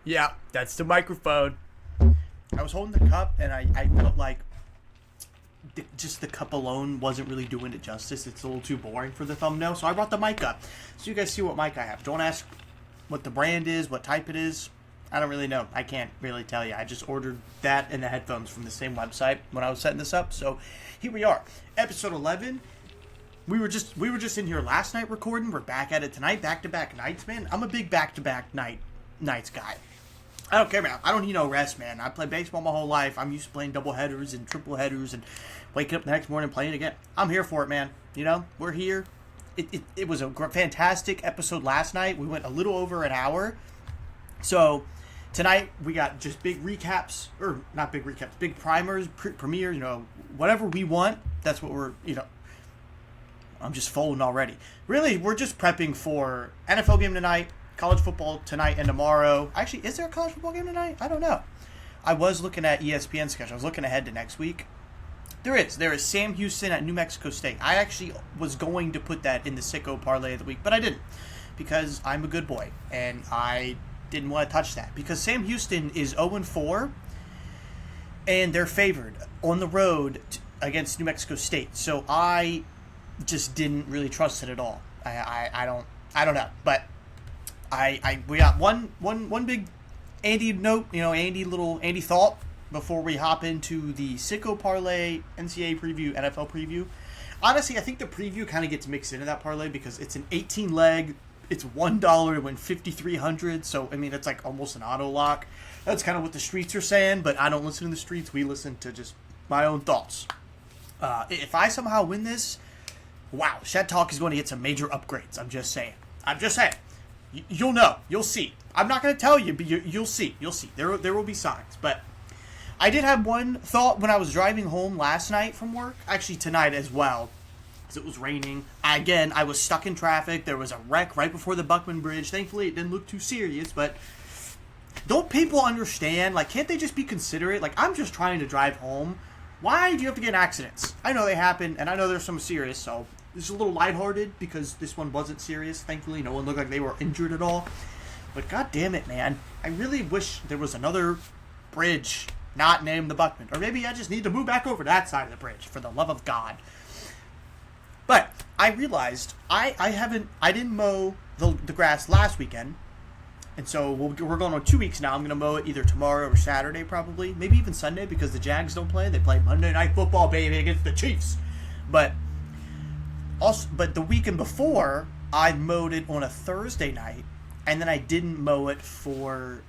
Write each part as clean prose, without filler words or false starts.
Yeah, that's the microphone. I was holding the cup, and I felt like just the cup alone wasn't really doing it justice. It's a little too boring for the thumbnail, so I brought the mic up. So you guys see what mic I have. Don't ask what the brand is, what type it is. I don't really know. I can't really tell you. I just ordered that and the headphones from the same website when I was setting this up. So here we are. Episode 11. We were just in here last night recording. We're back at it tonight. Back-to-back nights, man. I'm a big back-to-back nights guy. I don't care, man. I don't need no rest, man. I play baseball my whole life. I'm used to playing double headers and triple headers and waking up the next morning and playing again. I'm here for it, man. You know, we're here. It was a fantastic episode last night. We went a little over an hour. So tonight we got just big recaps, or not big recaps, big primers, premiere, whatever we want. That's what we're, I'm just folding already. Really, we're just prepping for NFL game tonight, college football tonight and tomorrow. Actually, is there a college football game tonight? I don't know. I was looking at ESPN schedule. I was looking ahead to next week. There is Sam Houston at New Mexico State. I actually was going to put that in the Sicko Parlay of the week, but I didn't because I'm a good boy, and I didn't want to touch that because Sam Houston is 0-4, and they're favored on the road against New Mexico State. So I just didn't really trust it at all. I don't know, but we got one big Andy note, Andy thought before we hop into the Sicko Parlay NCAA preview, NFL preview. Honestly, I think the preview kind of gets mixed into that parlay because it's an 18 leg. It's $1 to win 5,300. So I mean, it's like almost an auto lock. That's kind of what the streets are saying, but I don't listen to the streets. We listen to just my own thoughts. If I somehow win this, wow, Shed Talk is going to get some major upgrades. I'm just saying. You'll know. You'll see. I'm not going to tell you, but you'll see. You'll see. There will be signs. But I did have one thought when I was driving home last night from work. Actually, tonight as well, because it was raining. I was stuck in traffic. There was a wreck right before the Buckman Bridge. Thankfully, it didn't look too serious, but don't people understand? Like, can't they just be considerate? Like, I'm just trying to drive home. Why do you have to get in accidents? I know they happen, and I know there's some serious, so this is a little lighthearted because this one wasn't serious. Thankfully, no one looked like they were injured at all. But god damn it, man. I really wish there was another bridge not named the Buckman. Or maybe I just need to move back over to that side of the bridge, for the love of God. But I realized I didn't mow the grass last weekend. And so we're going on 2 weeks now. I'm going to mow it either tomorrow or Saturday probably. Maybe even Sunday because the Jags don't play. They play Monday Night Football, baby, against the Chiefs. But the weekend before, I mowed it on a Thursday night. And then I didn't mow it for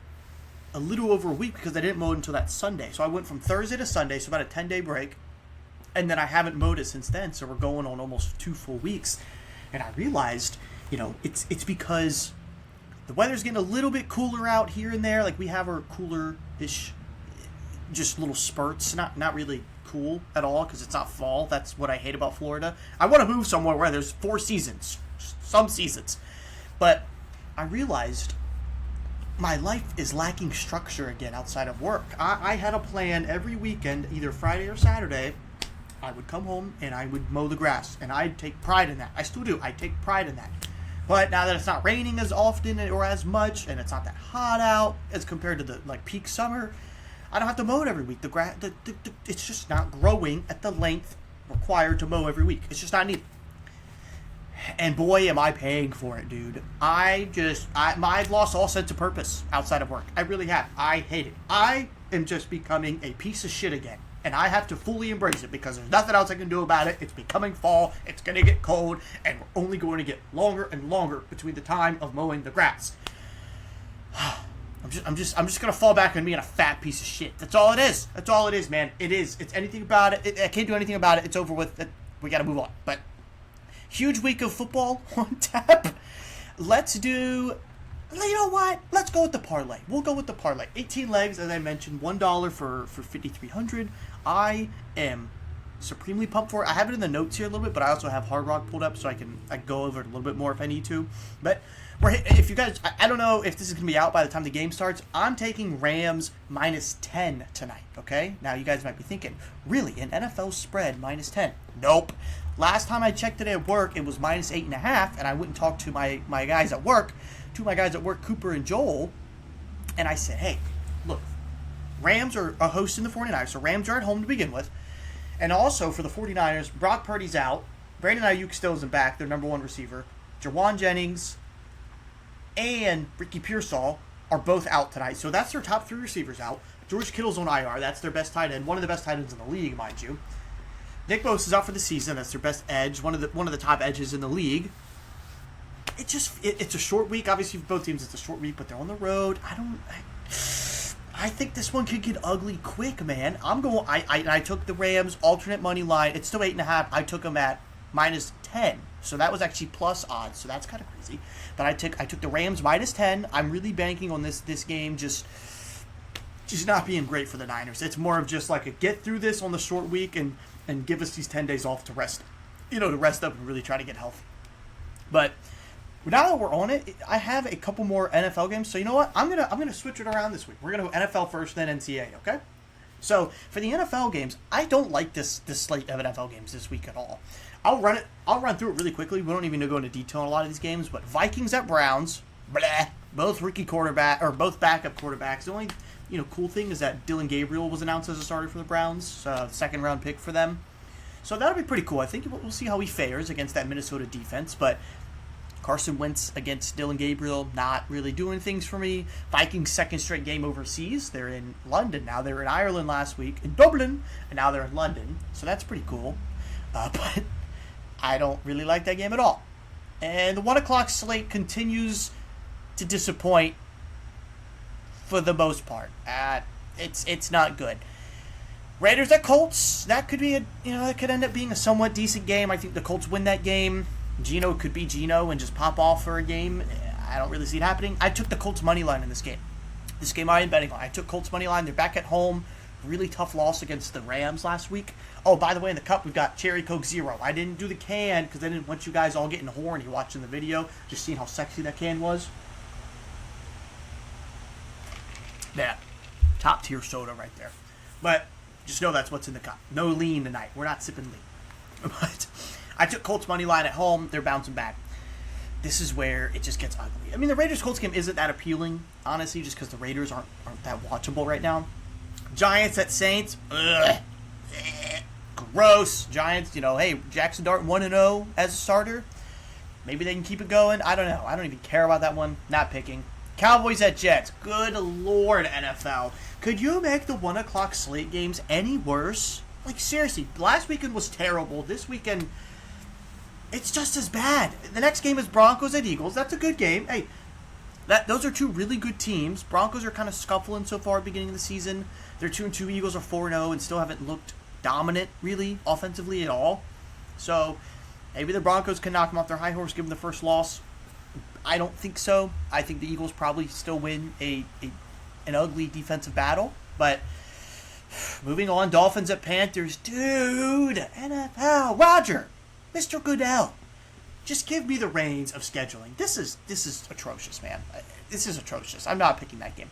a little over a week because I didn't mow it until that Sunday. So I went from Thursday to Sunday, so about a 10-day break. And then I haven't mowed it since then. So we're going on almost 2 full weeks. And I realized, it's because the weather's getting a little bit cooler out here and there. Like we have our cooler-ish, just little spurts. Not really cool at all because it's not fall. That's what I hate about Florida. I want to move somewhere where there's 4 seasons. Some seasons. But I realized my life is lacking structure again outside of work. I had a plan every weekend, either Friday or Saturday. I would come home and I would mow the grass. And I'd take pride in that. I still do. I take pride in that. But now that it's not raining as often or as much, and it's not that hot out as compared to the peak summer, I don't have to mow it every week. The grass, it's just not growing at the length required to mow every week. It's just not needed. And boy, am I paying for it, dude. I've lost all sense of purpose outside of work. I really have. I hate it. I am just becoming a piece of shit again. And I have to fully embrace it because there's nothing else I can do about it. It's becoming fall. It's going to get cold. And we're only going to get longer and longer between the time of mowing the grass. I'm just going to fall back on being a fat piece of shit. That's all it is. That's all it is, man. It is. It's anything about it. I can't do anything about it. It's over with. We got to move on. But huge week of football on tap. Let's do... You know what? Let's go with the parlay. We'll go with the parlay. 18 legs, as I mentioned. $1 for 5,300. I am supremely pumped for it. I have it in the notes here a little bit, but I also have Hard Rock pulled up so I can go over it a little bit more if I need to. But if you guys, I don't know if this is going to be out by the time the game starts. I'm taking Rams -10 tonight, okay? Now, you guys might be thinking, really, an NFL spread -10? Nope. Last time I checked it at work, it was -8.5, and I went and talked to my guys at work. Two of my guys at work, Cooper and Joel, And I said, hey, look, Rams are hosting the 49ers, so Rams are at home to begin with. And also for the 49ers, Brock Purdy's out. Brandon Ayuk still isn't back, their number one receiver. Jawan Jennings and Ricky Pearsall are both out tonight. So that's their top three receivers out. George Kittle's on IR. That's their best tight end. One of the best tight ends in the league, mind you. Nick Bosa is out for the season. That's their best edge. One of the top edges in the league. It's a short week. Obviously, for both teams, it's a short week, but they're on the road. I think this one could get ugly quick, man. I took the Rams alternate money line. It's still 8.5. I took them at -10. So that was actually plus odds. So that's kind of crazy. But I took the Rams -10. I'm really banking on this game just not being great for the Niners. It's more of just like a get through this on the short week and give us these 10 days off to rest. To rest up and really try to get healthy. But now that we're on it, I have a couple more NFL games. So you know what? I'm gonna switch it around this week. We're gonna go NFL first, then NCAA. Okay? So for the NFL games, I don't like this slate of NFL games this week at all. I'll run through it really quickly. We don't even go into detail on a lot of these games. But Vikings at Browns, both both backup quarterbacks. The only cool thing is that Dylan Gabriel was announced as a starter for the Browns, second round pick for them. So that'll be pretty cool. I think we'll see how he fares against that Minnesota defense. But Carson Wentz against Dylan Gabriel, not really doing things for me. Vikings' second straight game overseas. They're in London now. They were in Ireland last week, in Dublin, and now they're in London. So that's pretty cool. But I don't really like that game at all. And the 1 o'clock slate continues to disappoint for the most part. It's not good. Raiders at Colts. That could be that could end up being a somewhat decent game. I think the Colts win that game. Geno could be Geno and just pop off for a game. I don't really see it happening. I took the Colts money line in this game. This game I am betting on. I took Colts money line. They're back at home. Really tough loss against the Rams last week. Oh, by the way, in the cup, we've got Cherry Coke Zero. I didn't do the can because I didn't want you guys all getting horny watching the video, just seeing how sexy that can was. Yeah, top tier soda right there. But just know that's what's in the cup. No lean tonight. We're not sipping lean. But I took Colts money line at home. They're bouncing back. This is where it just gets ugly. I mean, the Raiders-Colts game isn't that appealing, honestly, just because the Raiders aren't that watchable right now. Giants at Saints. Ugh. Gross. Giants, hey, Jackson Dart 1-0 as a starter. Maybe they can keep it going. I don't know. I don't even care about that one. Not picking. Cowboys at Jets. Good Lord, NFL. Could you make the 1 o'clock slate games any worse? Like, seriously, last weekend was terrible. This weekend, it's just as bad. The next game is Broncos at Eagles. That's a good game. Hey, those are two really good teams. Broncos are kind of scuffling so far at the beginning of the season. They're 2-2. Eagles are 4-0 and still haven't looked dominant, really, offensively at all. So maybe the Broncos can knock them off their high horse, give them the first loss. I don't think so. I think the Eagles probably still win an ugly defensive battle. But moving on, Dolphins at Panthers. Dude, NFL, Roger, Mr. Goodell, just give me the reins of scheduling. This is atrocious, man. This is atrocious. I'm not picking that game.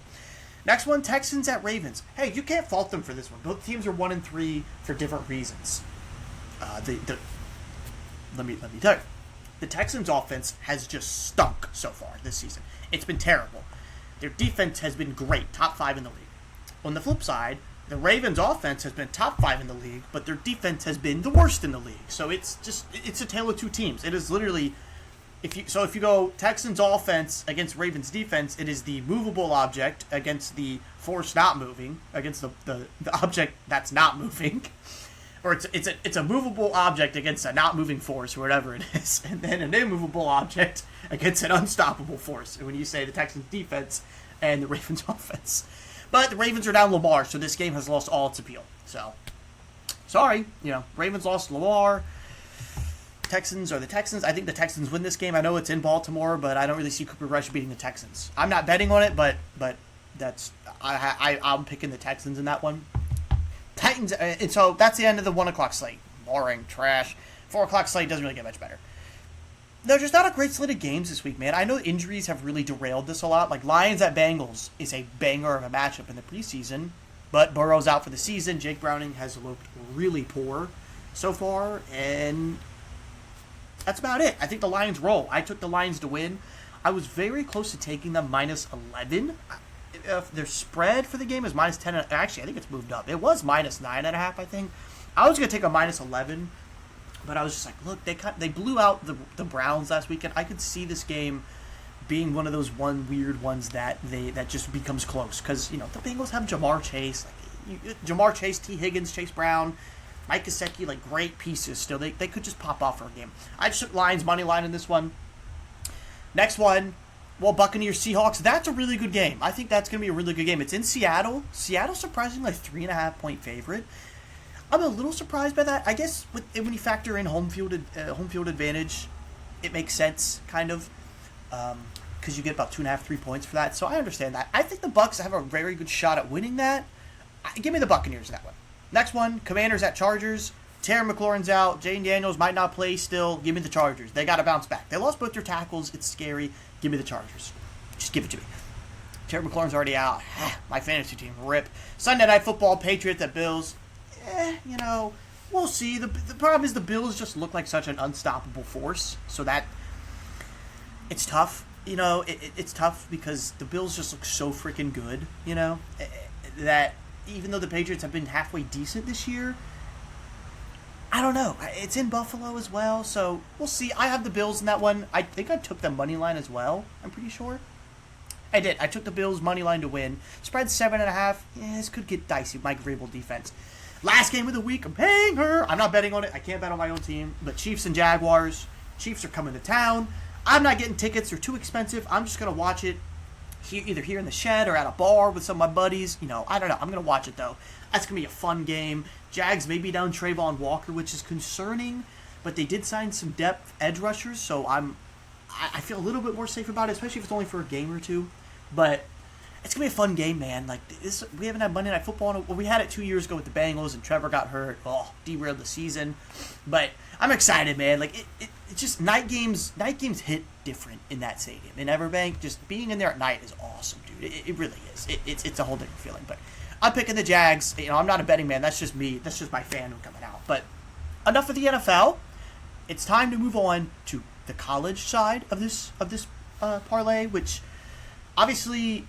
Next one, Texans at Ravens. Hey, you can't fault them for this one. Both teams are 1-3 for different reasons. Let me tell you, the Texans' offense has just stunk so far this season. It's been terrible. Their defense has been great, top 5 in the league. On the flip side, the Ravens' offense has been top 5 in the league, but their defense has been the worst in the league. So it's a tale of two teams. It is literally, if you go Texans' offense against Ravens' defense, it is the movable object against the force not moving, against the object that's not moving. Or it's a movable object against a not moving force, or whatever it is, and then an immovable object against an unstoppable force. And when you say the Texans defense and the Ravens offense, but the Ravens are down Lamar, so this game has lost all its appeal. So sorry, Ravens lost Lamar. Texans are the Texans. I think the Texans win this game. I know it's in Baltimore, but I don't really see Cooper Rush beating the Texans. I'm not betting on it, but that's I'm picking the Texans in that one. Titans, and so that's the end of the 1 o'clock slate. Boring, trash. 4 o'clock slate doesn't really get much better. There's just not a great slate of games this week, man. I know injuries have really derailed this a lot. Like Lions at Bengals is a banger of a matchup in the preseason, but Burrow's out for the season. Jake Browning has looked really poor so far, and that's about it. I think the Lions roll. I took the Lions to win. I was very close to taking them -11. their spread for the game is -10. Actually, I think it's moved up. It was -9.5. I think I was gonna take a -11, but I was just like, look, they blew out the Browns last weekend. I could see this game being one of those weird ones that just becomes close because the Bengals have Jamar Chase, T. Higgins, Chase Brown, Mike Gesicki, like great pieces. Still, they could just pop off for a game. I just took Lions money line in this one. Next one, Buccaneers Seahawks. That's a really good game. I think that's gonna be a really good game. It's in Seattle. Seattle's surprisingly like 3.5-point favorite. I'm a little surprised by that. I guess when you factor in home field advantage, it makes sense kind of. Because you get about 2.5, 3 points for that. So I understand that. I think the Bucs have a very good shot at winning that. Give me the Buccaneers in that one. Next one, Commanders at Chargers. Terry McLaurin's out. Jane Daniels might not play still. Give me the Chargers. They got to bounce back. They lost both their tackles. It's scary. Give me the Chargers. Just give it to me. Terry McLaurin's already out. My fantasy team, rip. Sunday Night Football, Patriots at Bills. We'll see. The problem is the Bills just look like such an unstoppable force. So that... it's tough, it's tough because the Bills just look so freaking good, that even though the Patriots have been halfway decent this year, I don't know. It's in Buffalo as well, so we'll see. I have the Bills in that one. I think I took the money line as well, I'm pretty sure. I did. I took the Bills money line to win. Spread 7.5. Yeah, this could get dicey. Mike Vrabel defense. Last game of the week, I'm paying her. I'm not betting on it. I can't bet on my own team, but Chiefs and Jaguars. Chiefs are coming to town. I'm not getting tickets. They're too expensive. I'm just going to watch it either here in the shed or at a bar with some of my buddies. I don't know. I'm going to watch it, though. That's going to be a fun game. Jags may be down Trayvon Walker, which is concerning, but they did sign some depth edge rushers, so I feel a little bit more safe about it, especially if it's only for a game or two. But it's going to be a fun game, man. Like this, we haven't had Monday Night Football. We had it 2 years ago with the Bengals, and Trevor got hurt. Oh, derailed the season. But I'm excited, man. Like it's just night games hit different in that stadium. In Everbank, just being in there at night is awesome, dude. It really is. It's a whole different feeling. But I'm picking the Jags. I'm not a betting man. That's just me. That's just my fandom coming out. But enough of the NFL. It's time to move on to the college side of this parlay, which obviously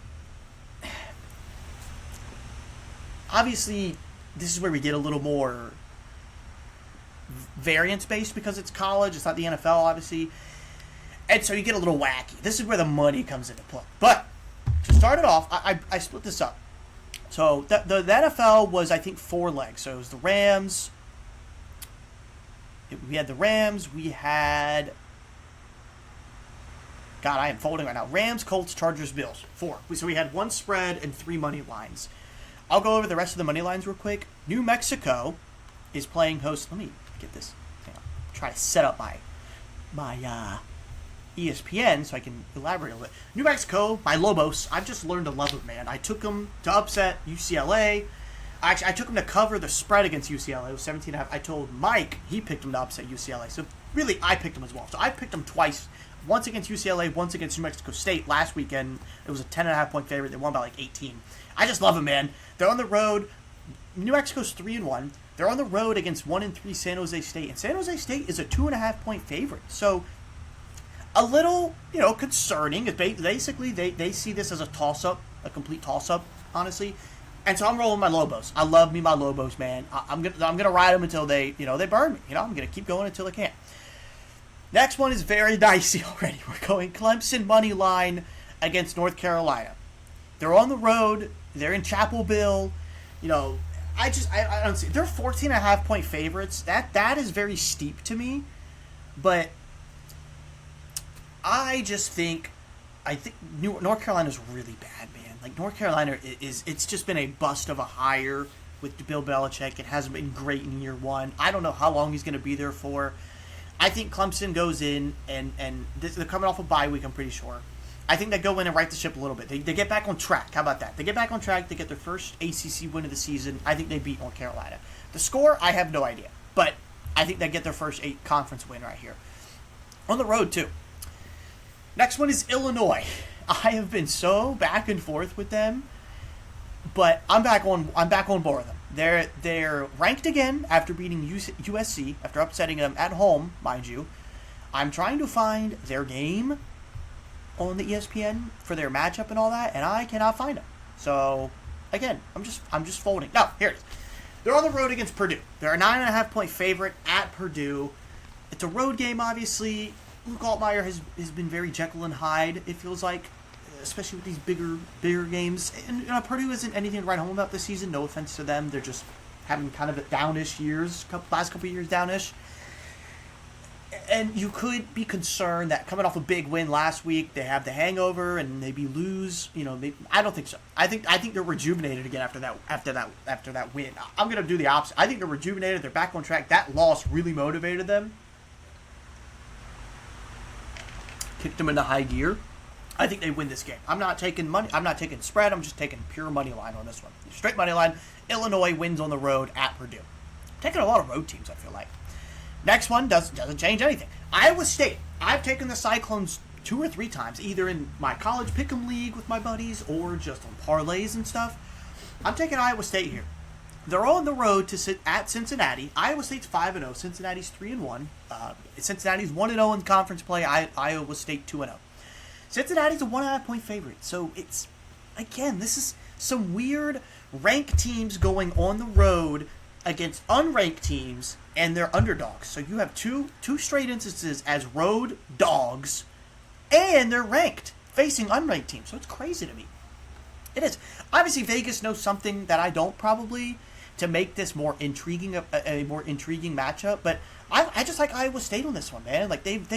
this is where we get a little more variance-based because it's college. It's not the NFL, obviously. And so you get a little wacky. This is where the money comes into play. But to start it off, I split this up. So the NFL was, I think, 4 legs. So it was the Rams. We had the Rams. We had... God, I am folding right now. Rams, Colts, Chargers, Bills. 4. So we had 1 spread and 3 money lines. I'll go over the rest of the money lines real quick. New Mexico is playing host. Let me get this. Try to set up my ESPN so I can elaborate a little bit. New Mexico, my Lobos. I've just learned to love them, man. I took them to upset UCLA. Actually, I took them to cover the spread against UCLA. It was 17.5. I told Mike he picked them to upset UCLA. So really, I picked them as well. So I picked them twice. Once against UCLA, once against New Mexico State. Last weekend, it was a 10.5-point favorite. They won by like 18. I just love them, man. They're on the road. New Mexico's 3-1. They're on the road against 1-3 San Jose State. And San Jose State is a 2.5-point favorite. So a little, concerning. Basically, they see this as a toss-up, a complete toss-up, honestly. And so I'm rolling my Lobos. I love me my Lobos, man. I'm gonna ride them until they burn me. I'm gonna keep going until they can't. Next one is very dicey already. We're going Clemson money line against North Carolina. They're on the road. They're in Chapelville. I don't see. They're 14.5-point favorites. That is very steep to me. But I think North Carolina's really bad, man. Like North Carolina it's just been a bust of a hire with Bill Belichick. It hasn't been great in year 1. I don't know how long he's going to be there for. I think Clemson goes in and they're coming off a bye week, I'm pretty sure. I think they go in and right the ship a little bit. They get back on track. How about that? They get back on track. They get their first ACC win of the season. I think they beat North Carolina. The score, I have no idea. But I think they get their first conference win right here. On the road, too. Next one is Illinois. I have been so back and forth with them, but I'm back on board with them. They're ranked again after beating USC, after upsetting them at home, mind you. I'm trying to find their game on the ESPN for their matchup and all that, and I cannot find them. So, again, I'm just folding. No, here it is. They're on the road against Purdue. They're a 9.5-point favorite at Purdue. It's a road game, obviously. Luke Altmaier has been very Jekyll and Hyde, it feels like, especially with these bigger games. And Purdue isn't anything to write home about this season. No offense to them. They're just having kind of a downish years, last couple of years downish. And you could be concerned that coming off a big win last week, they have the hangover and maybe lose. I don't think so. I think they're rejuvenated again after that win. I'm gonna do the opposite. I think they're rejuvenated. They're back on track. That loss really motivated them, kicked them into high gear. I think they win this game. I'm not taking money. I'm not taking spread. I'm just taking pure money line on this one. Straight money line. Illinois wins on the road at Purdue. I'm taking a lot of road teams, I feel like. Next one doesn't change anything. Iowa State. I've taken the Cyclones 2 or 3 times, either in my college pick'em league with my buddies or just on parlays and stuff. I'm taking Iowa State here. They're on the road to sit at Cincinnati. Iowa State's 5-0. Cincinnati's 3-1. Cincinnati's 1-0 in conference play. Iowa State 2-0. Cincinnati's a 1.5-point favorite. So it's, again, this is some weird ranked teams going on the road against unranked teams, and they're underdogs. So you have two straight instances as road dogs, and they're ranked, facing unranked teams. So it's crazy to me. It is. Obviously, Vegas knows something that I don't probably to make this more intriguing, a more intriguing matchup. But I just like Iowa State on this one, man. Like they've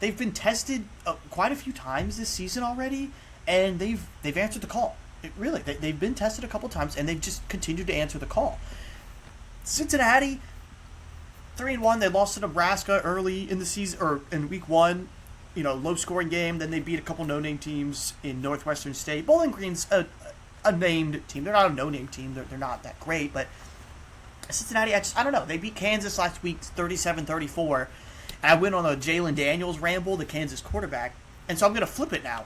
been tested quite a few times this season already, and they've answered the call. They've been tested a couple times, and they've just continued to answer the call. Cincinnati, 3-1. They lost to Nebraska early in the season, or in week 1. Low scoring game. Then they beat a couple no-name teams in Northwestern State. Bowling Green's a named team. They're not a no-name team. They're not that great, but Cincinnati, I don't know. They beat Kansas last week 37-34. And I went on a Jalen Daniels ramble, the Kansas quarterback, and so I'm going to flip it now.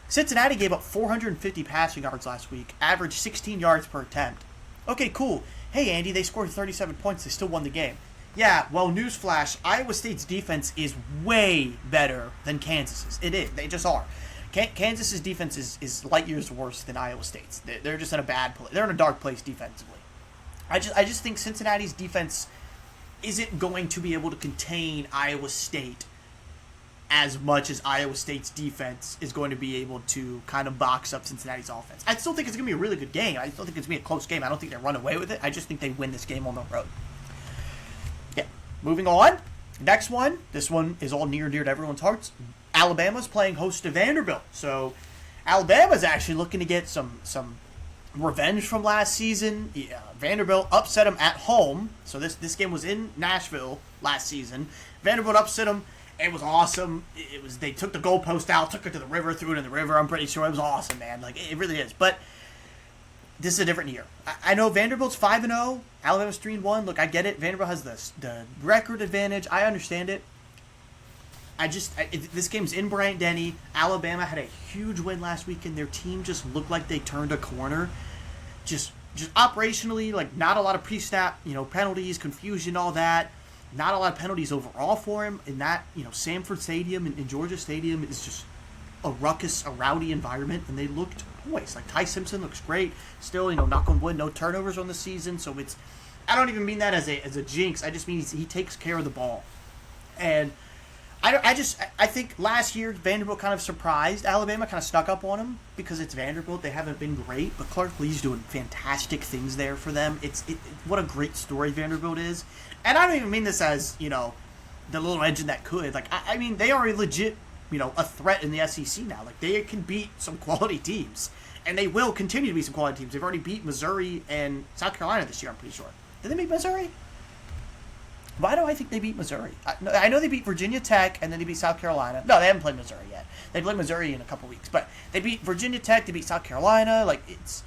Cincinnati gave up 450 passing yards last week, averaged 16 yards per attempt. Okay, cool. Hey, Andy, they scored 37 points. They still won the game. Yeah, well, newsflash, Iowa State's defense is way better than Kansas's. It is. They just are. Kansas's defense is light years worse than Iowa State's. They're just in a bad place. They're in a dark place defensively. I just think Cincinnati's defense isn't going to be able to contain Iowa State as much as Iowa State's defense is going to be able to kind of box up Cincinnati's offense. I still think it's going to be a really good game. I still think it's going to be a close game. I don't think they run away with it. I just think they win this game on the road. Yeah. Moving on. Next one. This one is all near and dear to everyone's hearts. Alabama's playing host to Vanderbilt. So Alabama's actually looking to get some revenge from last season. Yeah, Vanderbilt upset them at home. So this game was in Nashville last season. Vanderbilt upset them. It was awesome. They took the goalpost out, took it to the river, threw it in the river. I'm pretty sure it was awesome, man. Like, it really is. But this is a different year. I know Vanderbilt's 5-0. Alabama's 3-1. Look, I get it. Vanderbilt has the record advantage. I understand it. This game's in Bryant-Denny. Alabama had a huge win last week, and their team just looked like they turned a corner. Just operationally, like, not a lot of pre-snap, penalties, confusion, all that. Not a lot of penalties overall for him. In that, Sanford Stadium and Georgia Stadium is just a ruckus, a rowdy environment, and they looked poised. Like, Ty Simpson looks great. Still, knock on wood, no turnovers on the season. So it's, I don't even mean that as a jinx. I just mean he takes care of the ball. And I think last year Vanderbilt kind of surprised Alabama, kind of snuck up on them because it's Vanderbilt. They haven't been great, but Clark Lee's doing fantastic things there for them. What a great story Vanderbilt is. And I don't even mean this as, the little engine that could. Like, I mean, they are a legit, a threat in the SEC now. Like, they can beat some quality teams. And they will continue to beat some quality teams. They've already beat Missouri and South Carolina this year, I'm pretty sure. Did they beat Missouri? Why do I think they beat Missouri? I know they beat Virginia Tech, and then they beat South Carolina. No, they haven't played Missouri yet. They played Missouri in a couple weeks. But they beat Virginia Tech, they beat South Carolina. Like, it's...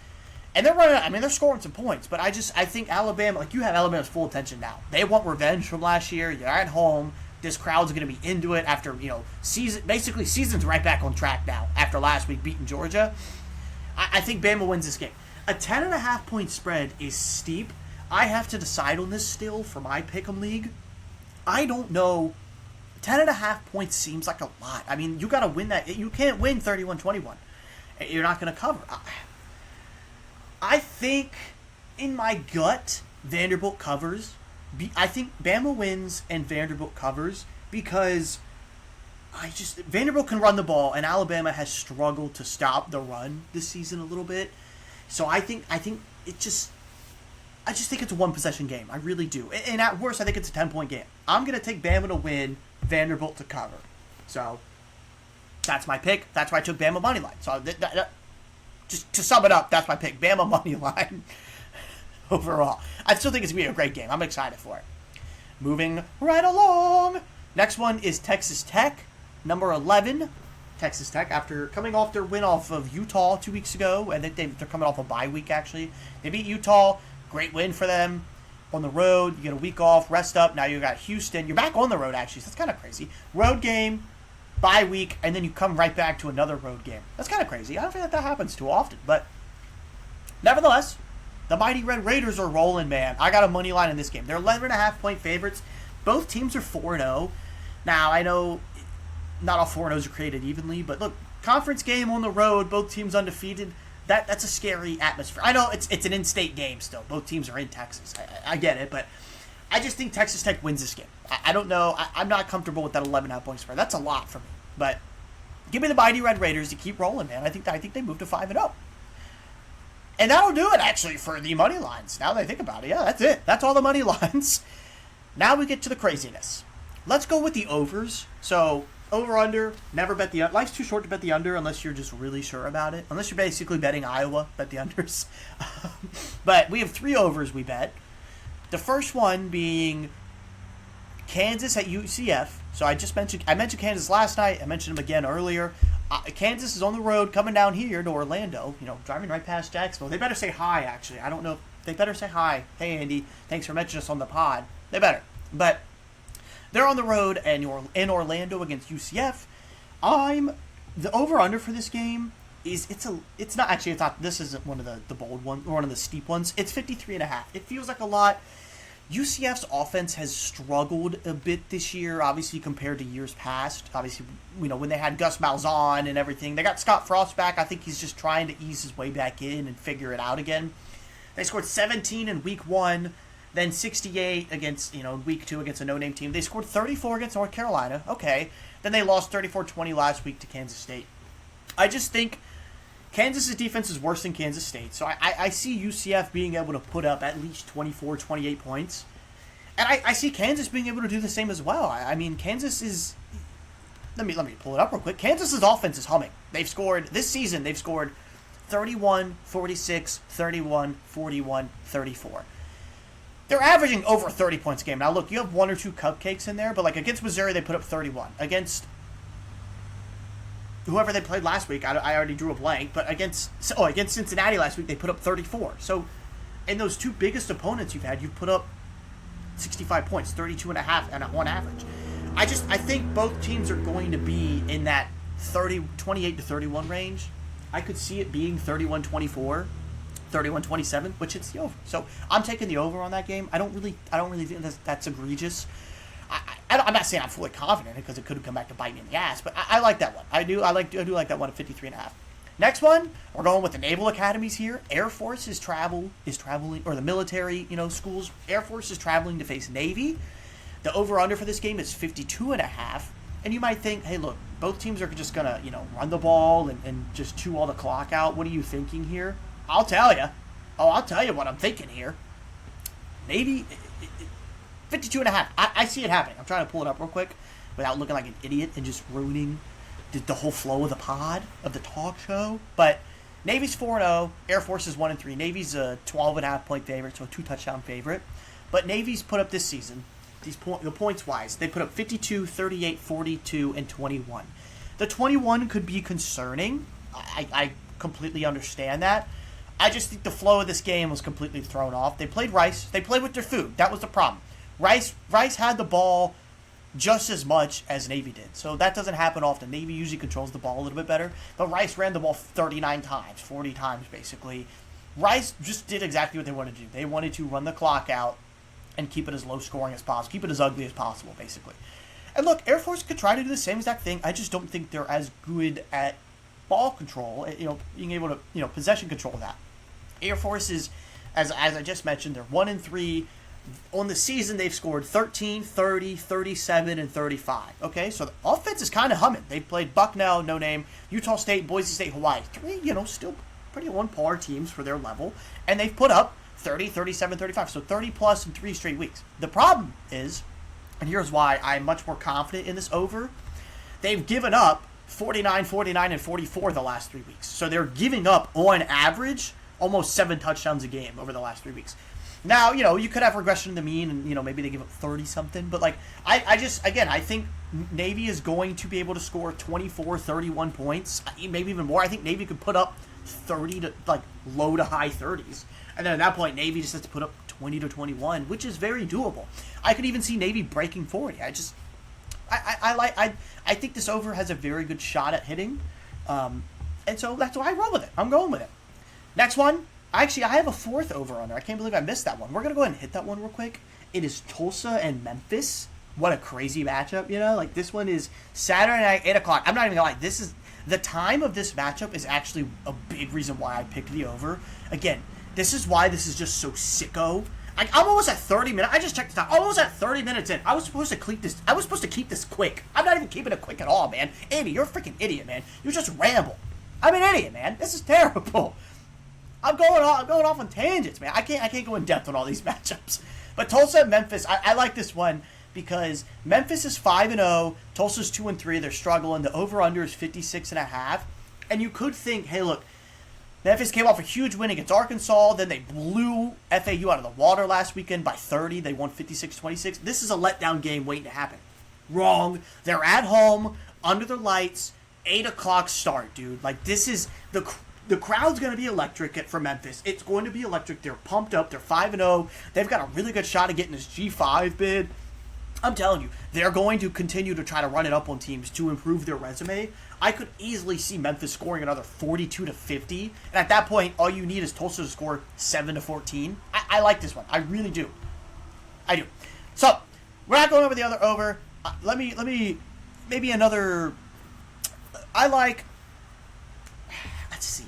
And they're running, they're scoring some points, but I think Alabama, like, you have Alabama's full attention now. They want revenge from last year. You're at home. This crowd's going to be into it after, season's right back on track now after last week beating Georgia. I think Bama wins this game. A 10.5-point spread is steep. I have to decide on this still for my pick'em league. I don't know. 10.5 points seems like a lot. I mean, you got to win that. You can't win 31-21. You're not going to cover. I think, in my gut, Vanderbilt covers. I think Bama wins and Vanderbilt covers because Vanderbilt can run the ball, and Alabama has struggled to stop the run this season a little bit. So I think I just think it's a one possession game. I really do. And at worst, I think it's a 10-point game. I'm gonna take Bama to win, Vanderbilt to cover. So that's my pick. That's why I took Bama money line. So just to sum it up, that's my pick. Bama money line overall. I still think it's going to be a great game. I'm excited for it. Moving right along. Next one is Texas Tech, number 11. Texas Tech, after coming off their win off of Utah 2 weeks ago. I think they're coming off a bye week, actually. They beat Utah. Great win for them. On the road, you get a week off, rest up. Now you got Houston. You're back on the road, actually. So that's kind of crazy. Road game, bye week, and then you come right back to another road game. That's kind of crazy. I don't feel like that happens too often. But nevertheless, the Mighty Red Raiders are rolling, man. I got a money line in this game. They're 11.5-point favorites. Both teams are 4-0. Now, I know not all 4-0s are created evenly, but look, conference game on the road, both teams undefeated. That's a scary atmosphere. I know it's an in-state game still. Both teams are in Texas. I get it, but I just think Texas Tech wins this game. I don't know. I'm not comfortable with that 11.5-point spread. That's a lot for me. But give me the Mighty Red Raiders to keep rolling, man. I think they move to 5-0. And that'll do it, actually, for the money lines. Now that I think about it, yeah, that's it. That's all the money lines. Now we get to the craziness. Let's go with the overs. So, over-under, never bet the under. Life's too short to bet the under unless you're just really sure about it. Unless you're basically betting Iowa, bet the unders. But we have 3 overs we bet. The first one being Kansas at UCF. So I mentioned Kansas last night. I mentioned them again earlier. Kansas is on the road coming down here to Orlando, driving right past Jacksonville. They better say hi, actually. I don't know. They better say hi. Hey, Andy, thanks for mentioning us on the pod. They better. But they're on the road and you're in Orlando against UCF. The over-under for this game is, it's not, this isn't one of the bold ones, or one of the steep ones. It's 53.5. It feels like a lot. UCF's offense has struggled a bit this year, obviously, compared to years past. Obviously, when they had Gus Malzahn and everything. They got Scott Frost back. I think he's just trying to ease his way back in and figure it out again. They scored 17 in week 1, then 68 against, week 2 against a no-name team. They scored 34 against North Carolina. Okay. Then they lost 34-20 last week to Kansas State. I just think Kansas' defense is worse than Kansas State, so I see UCF being able to put up at least 24, 28 points. And I see Kansas being able to do the same as well. I mean, Kansas is... Let me pull it up real quick. Kansas' offense is humming. This season, they've scored 31, 46, 31, 41, 34. They're averaging over 30 points a game. Now, look, you have 1 or 2 cupcakes in there, but like against Missouri, they put up 31. Against whoever they played last week, I already drew a blank, but against Cincinnati last week, they put up 34. So, in those 2 biggest opponents you've put up 65 points, 32.5 and on average. I think both teams are going to be in that 28 to 31 range. I could see it being 31-24, 31-27, which it's the over. So I'm taking the over on that game. I don't really think that's egregious. I'm not saying I'm fully confident because it could have come back to bite me in the ass, but I like that one. I do like that one at 53.5. Next one, we're going with the naval academies here. Air Force is traveling, or the military, schools. Air Force is traveling to face Navy. The over-under for this game is 52.5. And you might think, hey, look, both teams are just going to, run the ball and just chew all the clock out. What are you thinking here? I'll tell you. I'll tell you what I'm thinking here. Navy, 52.5. I see it happening. I'm trying to pull it up real quick without looking like an idiot and just ruining the whole flow of the pod, of the talk show. But Navy's 4-0. Air Force is 1-3. Navy's a 12.5-point favorite, so a 2-touchdown favorite. But Navy's put up this season, the points-wise, they put up 52, 38, 42, and 21. The 21 could be concerning. I completely understand that. I just think the flow of this game was completely thrown off. They played Rice. They played with their food. That was the problem. Rice had the ball just as much as Navy did. So that doesn't happen often. Navy usually controls the ball a little bit better. But Rice ran the ball 39 times, 40 times basically. Rice just did exactly what they wanted to do. They wanted to run the clock out and keep it as low scoring as possible. Keep it as ugly as possible, basically. And look, Air Force could try to do the same exact thing. I just don't think they're as good at ball control, being able to, possession control that. Air Force is, as I just mentioned, they're 1-3. On the season, they've scored 13, 30, 37, and 35. Okay, so the offense is kind of humming. They've played Bucknell, No Name, Utah State, Boise State, Hawaii. 3, still pretty on-par teams for their level. And they've put up 30, 37, 35. So 30-plus in 3 straight weeks. The problem is, and here's why I'm much more confident in this over, they've given up 49, 49, and 44 the last 3 weeks. So they're giving up, on average, almost 7 touchdowns a game over the last 3 weeks. Now, you could have regression to the mean, and, maybe they give up 30-something. But, I think Navy is going to be able to score 24, 31 points, maybe even more. I think Navy could put up 30 to, low to high 30s. And then at that point, Navy just has to put up 20 to 21, which is very doable. I could even see Navy breaking 40. I think this over has a very good shot at hitting. And so that's why I roll with it. I'm going with it. Next one. Actually, I have a 4th over-under. I can't believe I missed that one. We're going to go ahead and hit that one real quick. It is Tulsa and Memphis. What a crazy matchup, this one is Saturday night, 8 o'clock. I'm not even going to lie. The time of this matchup is actually a big reason why I picked the over. Again, this is why this is just so sicko. I'm almost at 30 minutes. I just checked this out. Almost at 30 minutes in. I was supposed to keep this quick. I'm not even keeping it quick at all, man. Amy, you're a freaking idiot, man. You just ramble. I'm an idiot, man. This is terrible. I'm going off on tangents, man. I can't go in depth on all these matchups. But Tulsa and Memphis, I like this one because Memphis is 5-0, Tulsa's 2-3. They're struggling. The over/under is 56.5. And you could think, hey, look, Memphis came off a huge win against Arkansas. Then they blew FAU out of the water last weekend by 30. They won 56-26. This is a letdown game waiting to happen. Wrong. They're at home, under the lights, 8 o'clock start, dude. This is the crowd's going to be electric for Memphis. It's going to be electric. They're pumped up. They're 5-0. They've got a really good shot of getting this G5 bid. I'm telling you, they're going to continue to try to run it up on teams to improve their resume. I could easily see Memphis scoring another 42-50. And at that point, all you need is Tulsa to score 7-14. I like this one. I really do. I do. So, we're not going over the other over. Let me, maybe another, let's see.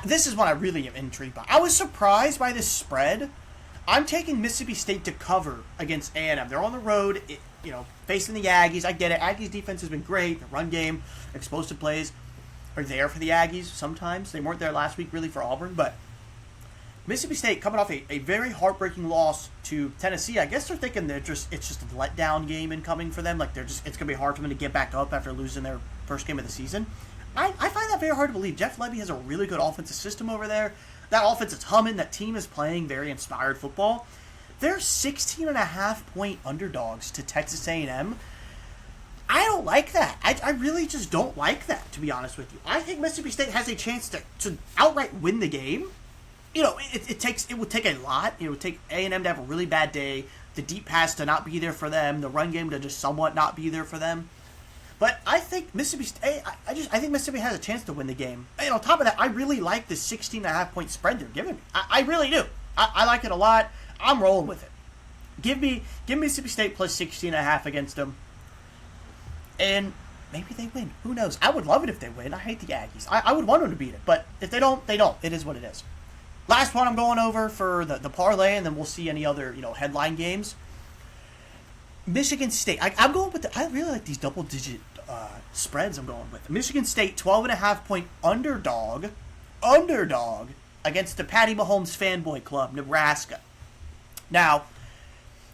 This is what I really am intrigued by. I was surprised by this spread. I'm taking Mississippi State to cover against A&M. They're on the road, facing the Aggies. I get it. Aggies' defense has been great. The run game, explosive plays are there for the Aggies sometimes. They weren't there last week really for Auburn, but Mississippi State coming off a very heartbreaking loss to Tennessee. I guess they're thinking it's just a letdown game incoming for them. It's going to be hard for them to get back up after losing their first game of the season. I find that very hard to believe. Jeff Lebby has a really good offensive system over there. That offense is humming. That team is playing very inspired football. They're 16.5-point underdogs to Texas A&M. I don't like that. I really just don't like that, to be honest with you. I think Mississippi State has a chance to outright win the game. It would take a lot. It would take A&M to have a really bad day, the deep pass to not be there for them, the run game to just somewhat not be there for them. But I think Mississippi State, I think Mississippi has a chance to win the game. And on top of that, I really like the 16.5-point spread they're giving me. I really do. I like it a lot. I'm rolling with it. Give me Mississippi State plus 16.5 against them. And maybe they win. Who knows? I would love it if they win. I hate the Aggies. I would want them to beat it. But if they don't, they don't. It is what it is. Last one I'm going over for the parlay, and then we'll see any other headline games. Michigan State. I'm going with I really like these double-digit spreads I'm going with. Michigan State, 12.5-point underdog against the Patty Mahomes fanboy club, Nebraska. Now,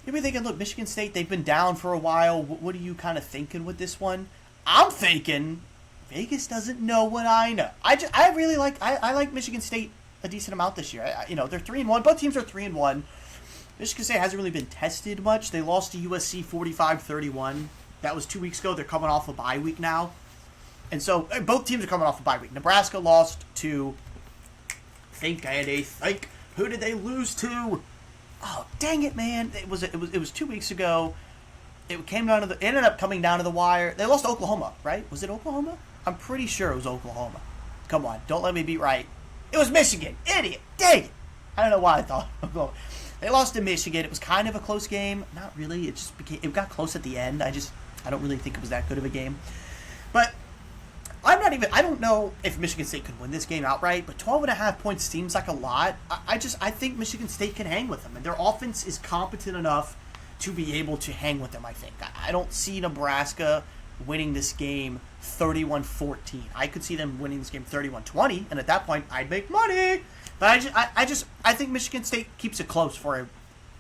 you'll be thinking, look, Michigan State, they've been down for a while. What are you kind of thinking with this one? I'm thinking Vegas doesn't know what I know. I really like Michigan State a decent amount this year. They're 3-1. Both teams are 3-1. Michigan State hasn't really been tested much. They lost to USC 45-31. That was 2 weeks ago. They're coming off a bye week now. And so both teams are coming off a bye week. Nebraska lost to who did they lose to? Oh, dang it, man. It was 2 weeks ago. It ended up coming down to the wire. They lost to Oklahoma, right? Was it Oklahoma? I'm pretty sure it was Oklahoma. Come on, don't let me be right. It was Michigan. Idiot. Dang it. I don't know why I thought Oklahoma. They lost to Michigan. It was kind of a close game. Not really. It got close at the end. I don't really think it was that good of a game. But I'm not not even. I don't know if Michigan State could win this game outright, but 12.5 points seems like a lot. I think Michigan State can hang with them, and their offense is competent enough to be able to hang with them. I think. I don't see Nebraska winning this game 31-14. I could see them winning this game 31-20, and at that point, I'd make money. But I think Michigan State keeps it close for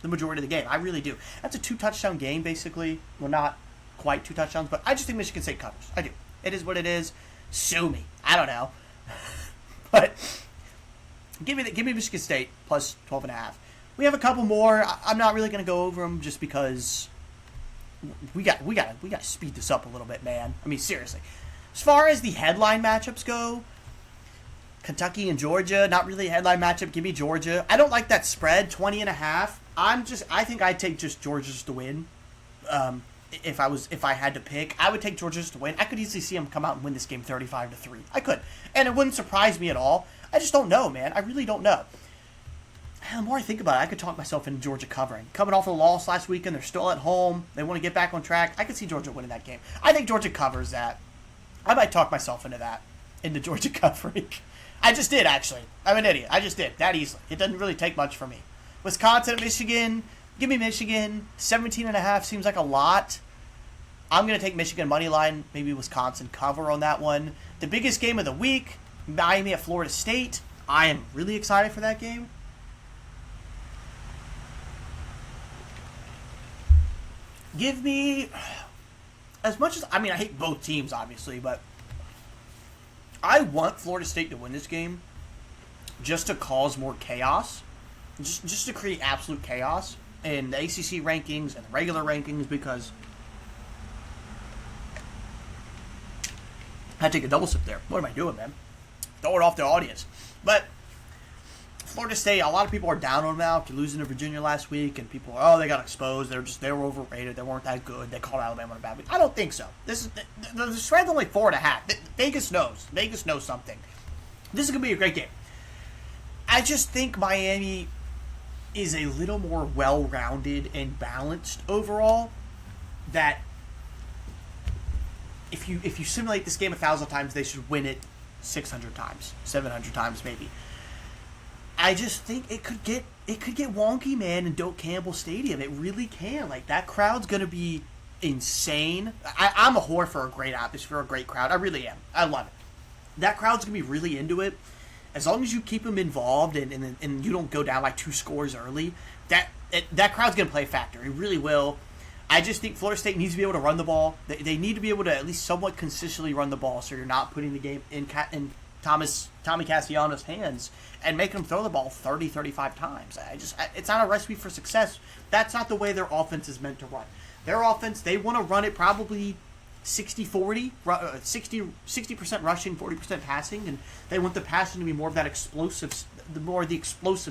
the majority of the game. I really do. That's a 2-touchdown game, basically. Well, not quite 2 touchdowns, but I just think Michigan State covers. I do. It is what it is. Sue me. I don't know. But give me Michigan State plus 12.5. We have a couple more. I'm not really going to go over them just because we got to speed this up a little bit, man. I mean, seriously. As far as the headline matchups go, Kentucky and Georgia, not really a headline matchup. Give me Georgia. I don't like that spread, 20.5. I think I'd take just Georgia just to win. If I had to pick, I would take Georgia just to win. I could easily see them come out and win this game 35-3. I could, and it wouldn't surprise me at all. I just don't know, man. I really don't know. The more I think about it, I could talk myself into Georgia covering. Coming off a loss last weekend, they're still at home. They want to get back on track. I could see Georgia winning that game. I think Georgia covers that. I might talk myself into Georgia covering. I just did, actually. I'm an idiot. I just did that easily. It doesn't really take much for me. Wisconsin, Michigan. Give me Michigan. 17.5 seems like a lot. I'm going to take Michigan money line, maybe Wisconsin cover on that one. The biggest game of the week, Miami at Florida State. I am really excited for that game. Give me, as much as, I hate both teams, obviously, but I want Florida State to win this game just to cause more chaos, just to create absolute chaos in the ACC rankings and the regular rankings, because I take a double sip there. What am I doing, man? Throw it off the audience. But Florida State, a lot of people are down on them now after losing to Virginia last week, and people are, they got exposed. They were overrated. They weren't that good. They called Alabama a bad week. I don't think so. The spread's only 4.5. Vegas knows. Vegas knows something. This is gonna be a great game. I just think Miami is a little more well-rounded and balanced overall. That if you simulate this game 1,000 times, they should win it 600 times, 700 times maybe. I just think it could get wonky, man, in Doak Campbell Stadium. It really can. Like, that crowd's gonna be insane. I'm a whore for a great atmosphere, a great crowd. I really am. I love it. That crowd's gonna be really into it. As long as you keep them involved and you don't go down like 2 scores early, that crowd's gonna play a factor. It really will. I just think Florida State needs to be able to run the ball. They need to be able to at least somewhat consistently run the ball, so you're not putting the game in Tommy Castellanos' hands and making him throw the ball 30, 35 times. It's not a recipe for success. That's not the way their offense is meant to run. Their offense, they want to run it probably 60-40, 60% rushing, 40% passing, and they want the passing to be more of that explosive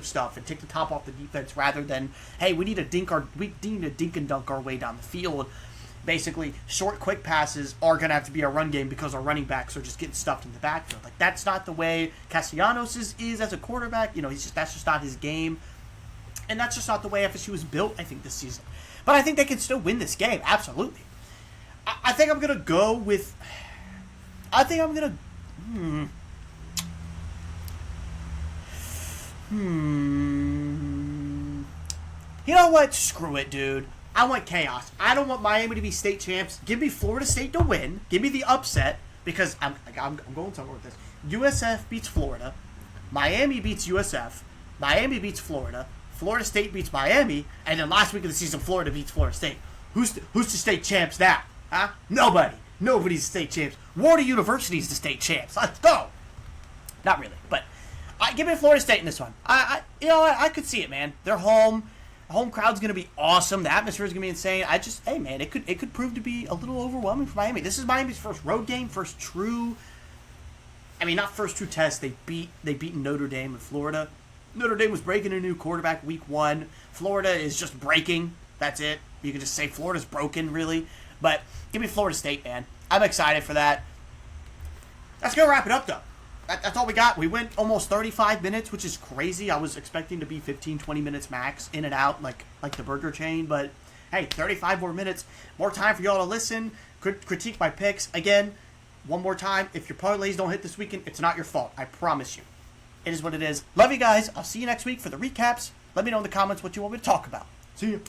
stuff and take the top off the defense rather than, hey, we need to dink and dunk our way down the field. Basically, short, quick passes are going to have to be our run game because our running backs are just getting stuffed in the backfield. Like, that's not the way Castellanos is as a quarterback. That's just not his game. And that's just not the way FSU was built, I think, this season. But I think they can still win this game, absolutely. I think I'm going to go with... You know what? Screw it, dude. I want chaos. I don't want Miami to be state champs. Give me Florida State to win. Give me the upset, because I'm going somewhere with this. USF beats Florida. Miami beats USF. Miami beats Florida. Florida State beats Miami. And then last week of the season, Florida beats Florida State. Who's the state champs now? Huh? Nobody. Nobody's the state champs. Warner University's the state champs. Let's go. Not really, but give me Florida State in this one. I could see it, man. They're home. Home crowd's going to be awesome. The atmosphere is going to be insane. Hey, man, it could prove to be a little overwhelming for Miami. This is Miami's first road game, first true test. They beat Notre Dame in Florida. Notre Dame was breaking a new quarterback week 1. Florida is just breaking. That's it. You can just say Florida's broken, really. But give me Florida State, man. I'm excited for that. Let's go wrap it up, though. That's all we got. We went almost 35 minutes, which is crazy. I was expecting to be 15, 20 minutes max, in and out, like the burger chain. But, hey, 35 more minutes. More time for y'all to listen, critique my picks. Again, one more time, if your parlays don't hit this weekend, it's not your fault. I promise you. It is what it is. Love you guys. I'll see you next week for the recaps. Let me know in the comments what you want me to talk about. See you.